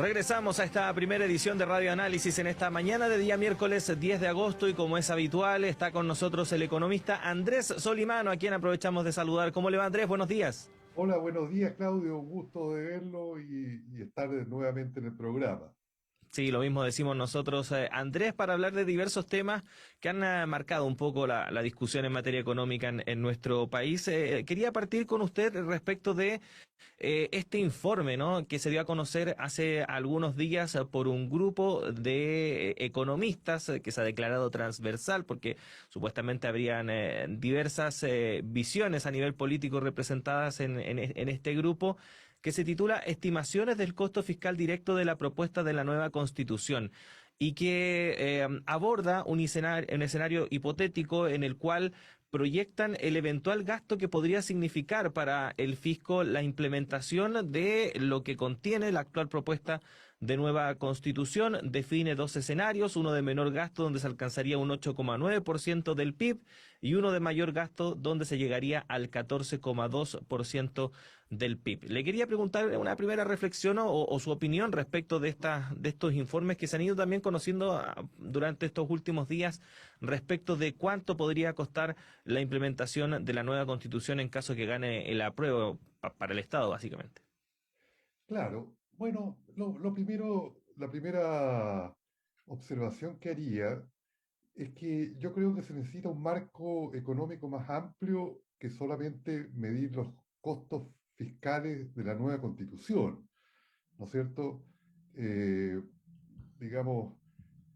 Regresamos a esta primera edición de Radio Análisis en esta mañana de día miércoles 10 de agosto y como es habitual está con nosotros el economista Andrés Solimano, a quien aprovechamos de saludar. ¿Cómo le va, Andrés? Buenos días. Hola, buenos días, Claudio. Un gusto de verlo y estar nuevamente en el programa. Sí, lo mismo decimos nosotros, Andrés, para hablar de diversos temas que han marcado un poco la discusión en materia económica en nuestro país. Quería partir con usted respecto de este informe, ¿no?, que se dio a conocer hace algunos días por un grupo de economistas que se ha declarado transversal porque supuestamente habrían diversas visiones a nivel político representadas en este grupo, que se titula Estimaciones del costo fiscal directo de la propuesta de la nueva Constitución y que aborda un escenario hipotético en el cual proyectan el eventual gasto que podría significar para el fisco la implementación de lo que contiene la actual propuesta de nueva constitución. Define dos escenarios, uno de menor gasto donde se alcanzaría un 8,9% del PIB y uno de mayor gasto donde se llegaría al 14,2% del PIB. Le quería preguntar una primera reflexión o su opinión respecto de estos informes que se han ido también conociendo durante estos últimos días respecto de cuánto podría costar la implementación de la nueva constitución en caso que gane el apruebo para el Estado, básicamente. Claro, bueno, lo primero, la primera observación que haría es que yo creo que se necesita un marco económico más amplio que solamente medir los costos fiscales de la nueva constitución, ¿no es cierto? Eh, digamos,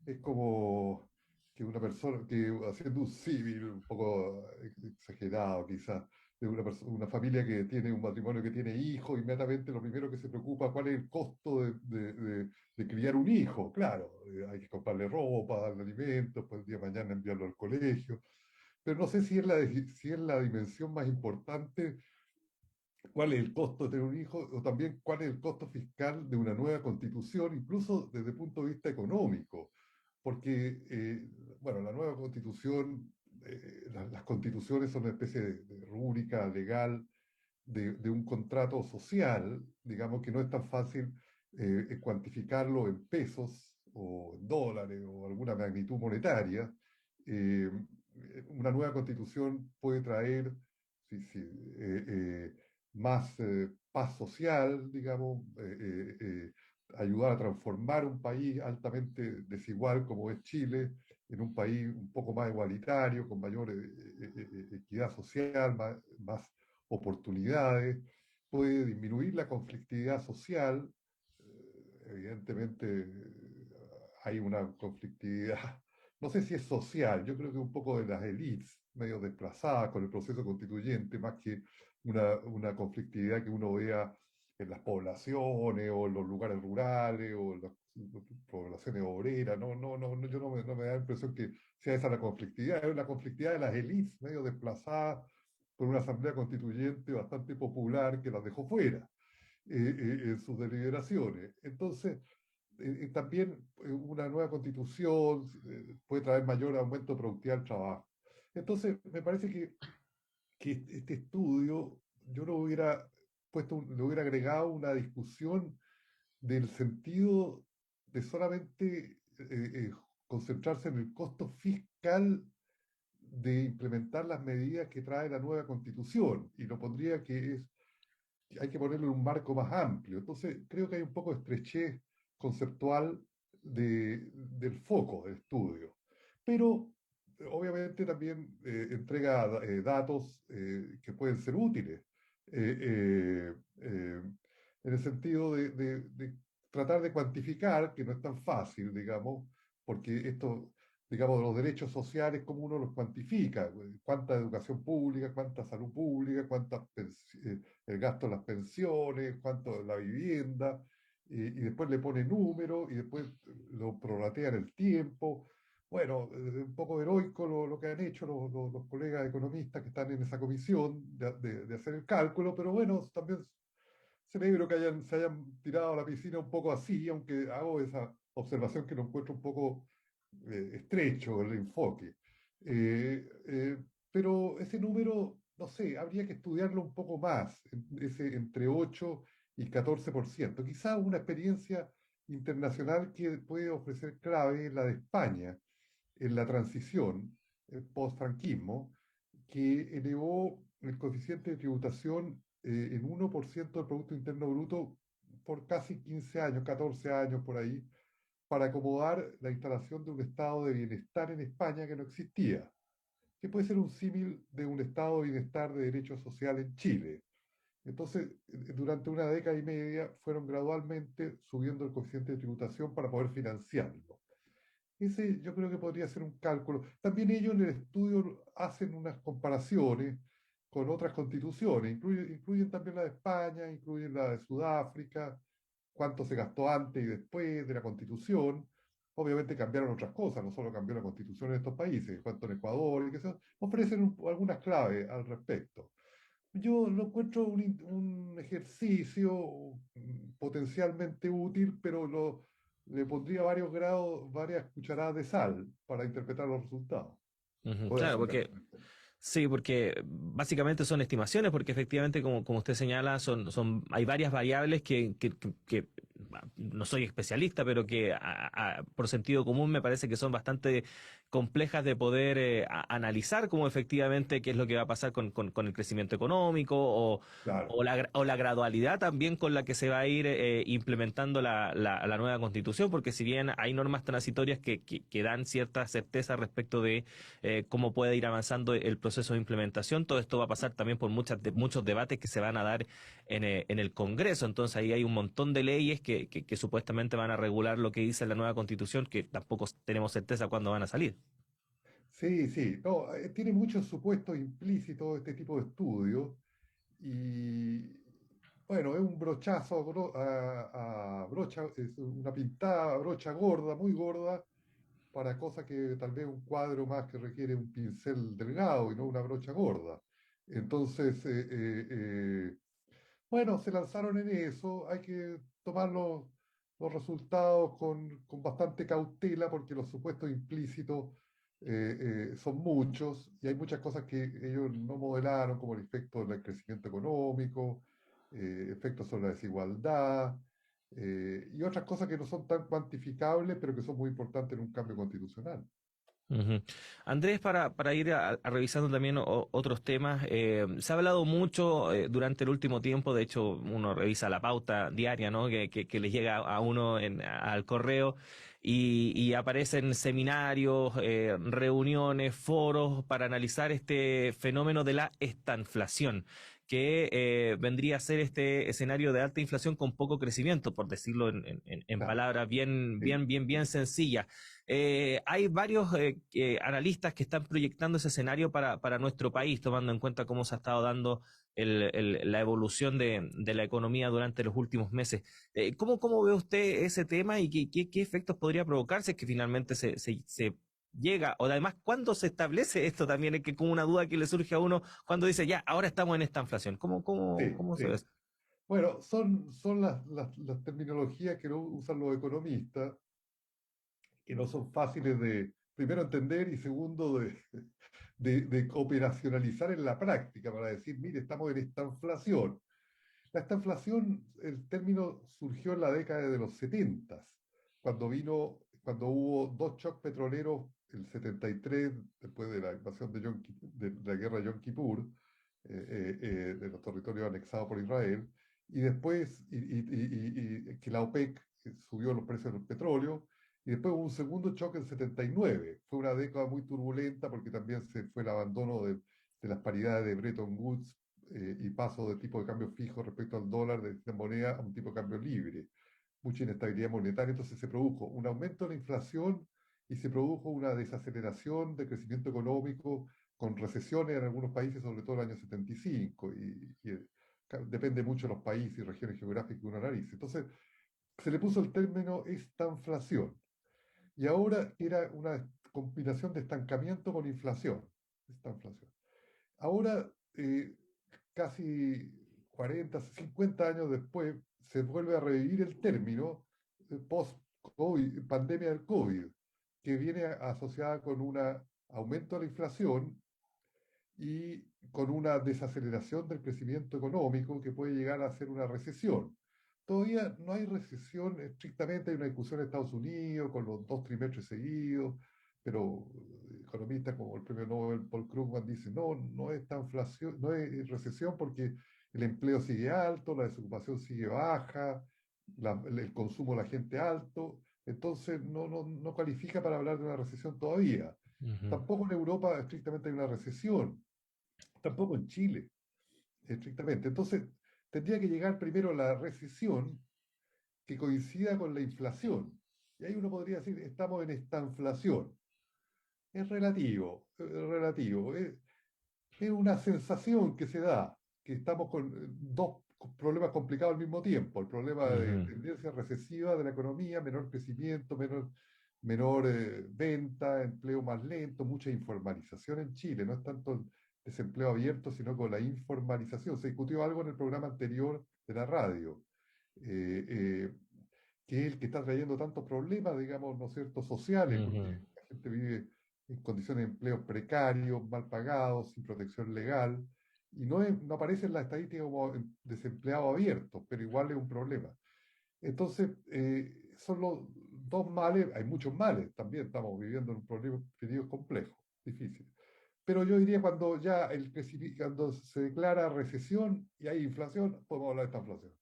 es como que una persona, que haciendo un símil un poco exagerado quizás, de una familia que tiene un matrimonio que tiene hijos, inmediatamente lo primero que se preocupa, ¿cuál es el costo de criar un hijo? Claro, hay que comprarle ropa, darle alimentos, pues el día de mañana enviarlo al colegio, pero no sé si es si es la dimensión más importante, cuál es el costo de tener un hijo, o también cuál es el costo fiscal de una nueva constitución, incluso desde el punto de vista económico, porque, bueno, la nueva constitución, las constituciones son una especie de rúbrica legal de un contrato social, digamos que no es tan fácil cuantificarlo en pesos o en dólares o alguna magnitud monetaria. Eh, una nueva constitución puede traer sí, sí, más paz social, digamos, ayudar a transformar un país altamente desigual como es Chile en un país un poco más igualitario, con mayor equidad social, más oportunidades, puede disminuir la conflictividad social. Evidentemente hay una conflictividad, no sé si es social, yo creo que un poco de las élites medio desplazadas con el proceso constituyente, más que una conflictividad que uno vea en las poblaciones o en los lugares rurales o en las poblaciones obreras. Yo no me da la impresión que sea esa la conflictividad, es la conflictividad de las élites medio desplazadas por una asamblea constituyente bastante popular que las dejó fuera en sus deliberaciones. Entonces, también una nueva constitución puede traer mayor aumento de productividad del trabajo. Entonces, me parece que este estudio yo lo hubiera le hubiera agregado una discusión del sentido de solamente concentrarse en el costo fiscal de implementar las medidas que trae la nueva constitución, y lo pondría que hay que ponerlo en un marco más amplio. Entonces, creo que hay un poco de estrechez conceptual del foco del estudio. Pero, obviamente, también entrega datos que pueden ser útiles, en el sentido de tratar de cuantificar, que no es tan fácil, digamos, porque esto, digamos, los derechos sociales, ¿cómo uno los cuantifica? ¿Cuánta educación pública, cuánta salud pública, el gasto en las pensiones, cuánto en la vivienda, y después le pone número y después lo prorratea en el tiempo? Bueno, un poco heroico lo que han hecho los colegas economistas que están en esa comisión de hacer el cálculo, pero bueno, también celebro que se hayan tirado a la piscina un poco así, aunque hago esa observación que lo encuentro un poco estrecho el enfoque. Pero ese número, no sé, habría que estudiarlo un poco más, ese entre 8 y 14%. Quizás una experiencia internacional que puede ofrecer clave es la de España en la transición post-franquismo, que elevó el coeficiente de tributación en 1% del Producto Interno Bruto por casi 15 años, 14 años por ahí, para acomodar la instalación de un estado de bienestar en España que no existía, que puede ser un símil de un estado de bienestar de derecho social en Chile. Entonces, durante una década y media fueron gradualmente subiendo el coeficiente de tributación para poder financiarlo. Ese yo creo que podría ser un cálculo. También ellos en el estudio hacen unas comparaciones con otras constituciones, incluyen también la de España, incluyen la de Sudáfrica, cuánto se gastó antes y después de la constitución. Obviamente cambiaron otras cosas, no solo cambió la constitución en estos países, cuánto en Ecuador y qué sé yo. Ofrecen algunas claves al respecto. Yo lo encuentro un ejercicio potencialmente útil, pero le pondría varios grados, varias cucharadas de sal para interpretar los resultados Ujú, o de claro, azúcar. porque sí, porque básicamente son estimaciones, porque efectivamente, como usted señala, hay varias variables que, no soy especialista, pero que por sentido común me parece que son bastante complejas de poder analizar, como efectivamente qué es lo que va a pasar con el crecimiento económico Claro, o la gradualidad también con la que se va a ir implementando la nueva constitución, porque si bien hay normas transitorias que dan cierta certeza respecto de cómo puede ir avanzando el proceso de implementación. Todo esto va a pasar también por muchos debates que se van a dar en el Congreso. Entonces ahí hay un montón de leyes que supuestamente van a regular lo que dice la nueva Constitución, que tampoco tenemos certeza cuándo van a salir. sí, sí. No, tiene muchos supuestos implícitos este tipo de estudios y bueno, es un brochazo a brocha, es una pintada brocha gorda, muy gorda, para cosas que tal vez un cuadro más que requiere un pincel delgado y no una brocha gorda. Entonces, bueno, se lanzaron en eso, hay que tomar los resultados con bastante cautela porque los supuestos implícitos son muchos y hay muchas cosas que ellos no modelaron, como el efecto del crecimiento económico, efectos sobre la desigualdad y otras cosas que no son tan cuantificables, pero que son muy importantes en un cambio constitucional. Ujú. Andrés, para ir a revisando también otros temas, se ha hablado mucho durante el último tiempo, de hecho uno revisa la pauta diaria, ¿no? Que le llega a uno al correo y aparecen seminarios, reuniones, foros para analizar este fenómeno de la estanflación, que vendría a ser este escenario de alta inflación con poco crecimiento, por decirlo en Claro, palabras sí, bien sencillas. Hay varios analistas que están proyectando ese escenario para nuestro país, tomando en cuenta cómo se ha estado dando la evolución de la economía durante los últimos meses. ¿Cómo ve usted ese tema y qué efectos podría provocarse que finalmente se llega? O además, ¿cuándo se establece esto también? Es que como una duda que le surge a uno cuando dice, ya, ahora estamos en esta inflación. sí, ¿Cómo se ve sí. eso? Bueno, son las terminologías que no usan los economistas, que no son fáciles de, primero, entender y segundo, de operacionalizar en la práctica para decir, mire, estamos en esta inflación. La estanflación, el término surgió en la década de los 70, cuando hubo dos shocks petroleros, el 73, después de la invasión de la guerra de Yom Kippur, de los territorios anexados por Israel, y después que la OPEC subió los precios del petróleo, y después hubo un segundo shock en 79. Fue una década muy turbulenta porque también se fue el abandono de las paridades de Bretton Woods y paso de tipo de cambio fijo respecto al dólar de moneda a un tipo de cambio libre. Mucha inestabilidad monetaria, entonces se produjo un aumento de la inflación y se produjo una desaceleración de crecimiento económico con recesiones en algunos países, sobre todo el año 75, depende mucho de los países y regiones geográficas que uno analice. Entonces se le puso el término estanflación y ahora era una combinación de estancamiento con inflación. Estanflación. Ahora, casi 40, 50 años después, se vuelve a revivir el término post-COVID, pandemia del COVID, que viene asociada con un aumento de la inflación y con una desaceleración del crecimiento económico que puede llegar a ser una recesión. todavía no hay recesión estrictamente, hay una discusión en Estados Unidos con los dos trimestres seguidos, pero economistas como el premio Nobel Paul Krugman dicen, no, no es esta inflación, no es recesión porque el empleo sigue alto, la desocupación sigue baja, el consumo de la gente alto, entonces no califica para hablar de una recesión todavía. Ujú, Tampoco en Europa estrictamente hay una recesión, tampoco en Chile estrictamente. Entonces, tendría que llegar primero la recesión que coincida con la inflación. Y ahí uno podría decir, estamos en esta inflación. Es relativo. Es una sensación que se da, que estamos con dos problemas complicados al mismo tiempo. El problema de ujú, tendencia recesiva de la economía, menor crecimiento, menor venta, empleo más lento, mucha informalización en Chile. No es tanto el desempleo abierto, sino con la informalización. Se discutió algo en el programa anterior de la radio. eh, eh, que es el que está trayendo tantos problemas, digamos, ¿no es cierto?, sociales, porque ujú. la gente vive en condiciones de empleo precarios, mal pagados, sin protección legal, y no aparece en la estadística como desempleado abierto, pero igual es un problema. Entonces, son los dos males, hay muchos males también, estamos viviendo en un periodo complejo, difícil. Pero yo diría cuando ya cuando se declara recesión y hay inflación, podemos hablar de esta inflación.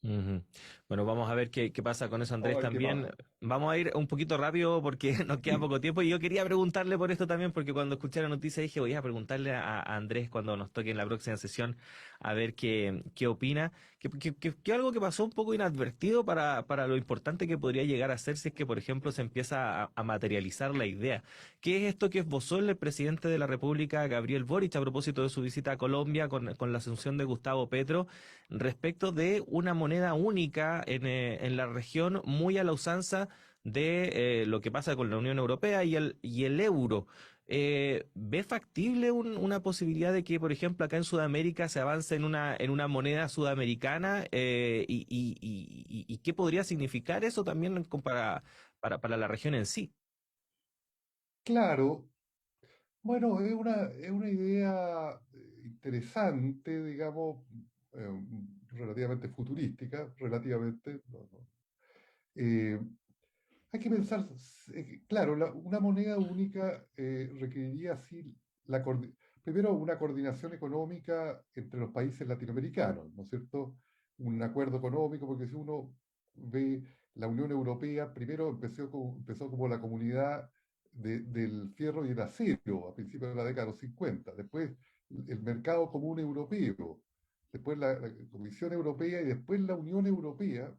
Ujú. Bueno, vamos a ver qué pasa con eso, Vamos Andrés, a ver qué también. pasa. Vamos a ir un poquito rápido porque nos queda Sí. poco tiempo y yo quería preguntarle por esto también porque cuando escuché la noticia dije voy a preguntarle a Andrés cuando nos toque en la próxima sesión a ver qué opina. Que algo que pasó un poco inadvertido para lo importante que podría llegar a ser si es que, por ejemplo, se empieza a materializar la idea. ¿Qué es esto que esbozó el presidente de la República, Gabriel Boric, a propósito de su visita a Colombia con la asunción de Gustavo Petro? Respecto de una moneda única en la región, muy a la usanza de lo que pasa con la Unión Europea y el euro. ¿Ve factible una posibilidad de que, por ejemplo, acá en Sudamérica se avance en una moneda sudamericana? Y qué podría significar eso también para la región en sí? Claro, bueno, es una idea interesante, digamos, relativamente futurística, relativamente. Eh, Hay que pensar, claro, una moneda única requeriría así primero una coordinación económica entre los países latinoamericanos, ¿no es cierto? Un acuerdo económico, porque si uno ve la Unión Europea, primero empezó como la comunidad del fierro y el acero a principios de la década de los 50, después el mercado común europeo, después la Comisión Europea y después la Unión Europea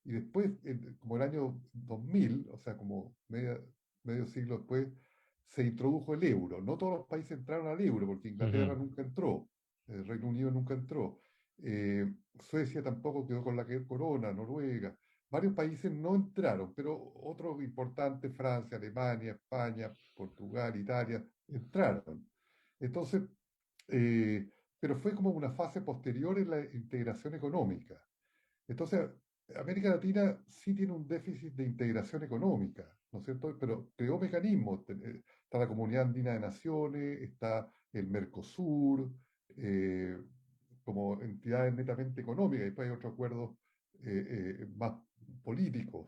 y después, como el año 2000, o sea, como medio siglo después, se introdujo el euro. No todos los países entraron al euro, porque Inglaterra Ujú, nunca entró, el Reino Unido nunca entró, Suecia tampoco quedó con la corona, Noruega. Varios países no entraron, pero otros importantes, Francia, Alemania, España, Portugal, Italia, entraron. Entonces, eh, pero fue como una fase posterior en la integración económica. Entonces, América Latina sí tiene un déficit de integración económica, ¿no es cierto? Pero creó mecanismos. Está la Comunidad Andina de Naciones, está el Mercosur, eh, como entidades netamente económicas, y después hay otros acuerdos más políticos.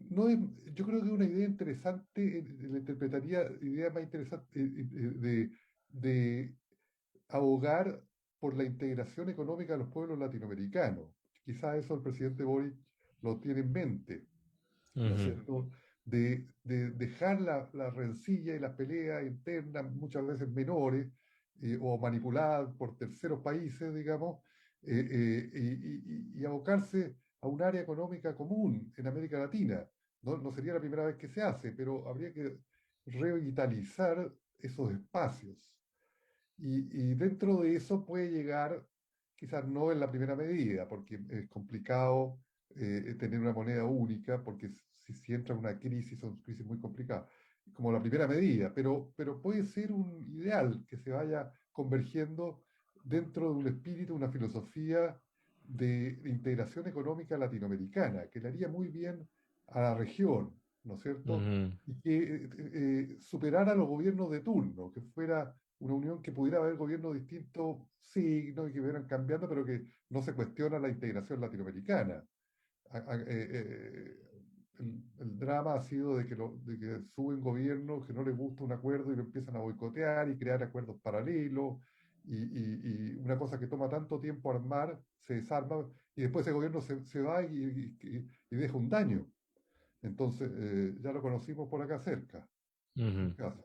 No es, yo creo que es una idea interesante, la interpretaría idea más interesante de abogar por la integración económica de los pueblos latinoamericanos. Quizás eso el presidente Boric lo tiene en mente, ¿no es ujú, cierto? De dejar la rencilla y las peleas internas, muchas veces menores, o manipuladas por terceros países, digamos, y abocarse a un área económica común en América Latina. No sería la primera vez que se hace, pero habría que revitalizar esos espacios. Y dentro de eso puede llegar, quizás no en la primera medida, porque es complicado tener una moneda única, porque si entra una crisis, son crisis muy complicadas, como la primera medida, pero puede ser un ideal que se vaya convergiendo dentro de un espíritu, una filosofía de integración económica latinoamericana, que le haría muy bien a la región, ¿no es cierto? ujú, Y que superara a los gobiernos de turno, que fuera una unión que pudiera haber gobiernos de distintos signos y que vieran cambiando, pero que no se cuestiona la integración latinoamericana. El drama ha sido de que suben gobiernos que no les gusta un acuerdo y lo empiezan a boicotear y crear acuerdos paralelos, y una cosa que toma tanto tiempo armar se desarma y después ese gobierno se va y deja un daño. Entonces, ya lo conocimos por acá cerca, en Ujú, casa,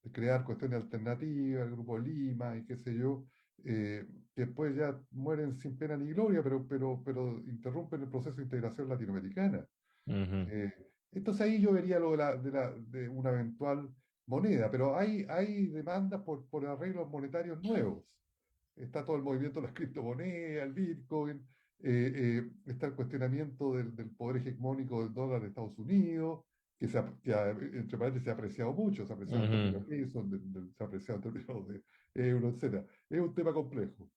de crear cuestiones alternativas, el Grupo Lima y qué sé yo, que después ya mueren sin pena ni gloria, pero interrumpen el proceso de integración latinoamericana. ujú, Eh, entonces ahí yo vería lo de una eventual moneda, pero hay demandas por arreglos monetarios nuevos. Está todo el movimiento de las criptomonedas, el Bitcoin, está el cuestionamiento del poder hegemónico del dólar de Estados Unidos, entre paréntesis se ha apreciado mucho, se ha apreciado en ujú. términos de peso, se ha apreciado en términos de euro, etcétera. Es un tema complejo.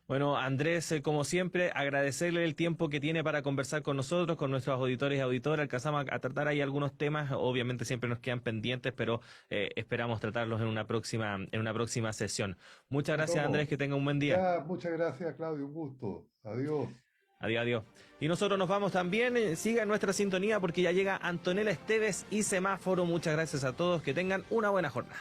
Bueno, Andrés, como siempre, agradecerle el tiempo que tiene para conversar con nosotros, con nuestros auditores y auditoras. Alcanzamos a tratar ahí algunos temas, obviamente siempre nos quedan pendientes, pero esperamos tratarlos en una próxima sesión. Muchas gracias, Andrés, No, que tenga un buen día. ya, muchas gracias, Claudio, un gusto. Adiós. Adiós, adiós. Y nosotros nos vamos también. Siga nuestra sintonía porque ya llega Antonella Esteves y Semáforo. Muchas gracias a todos. Que tengan una buena jornada.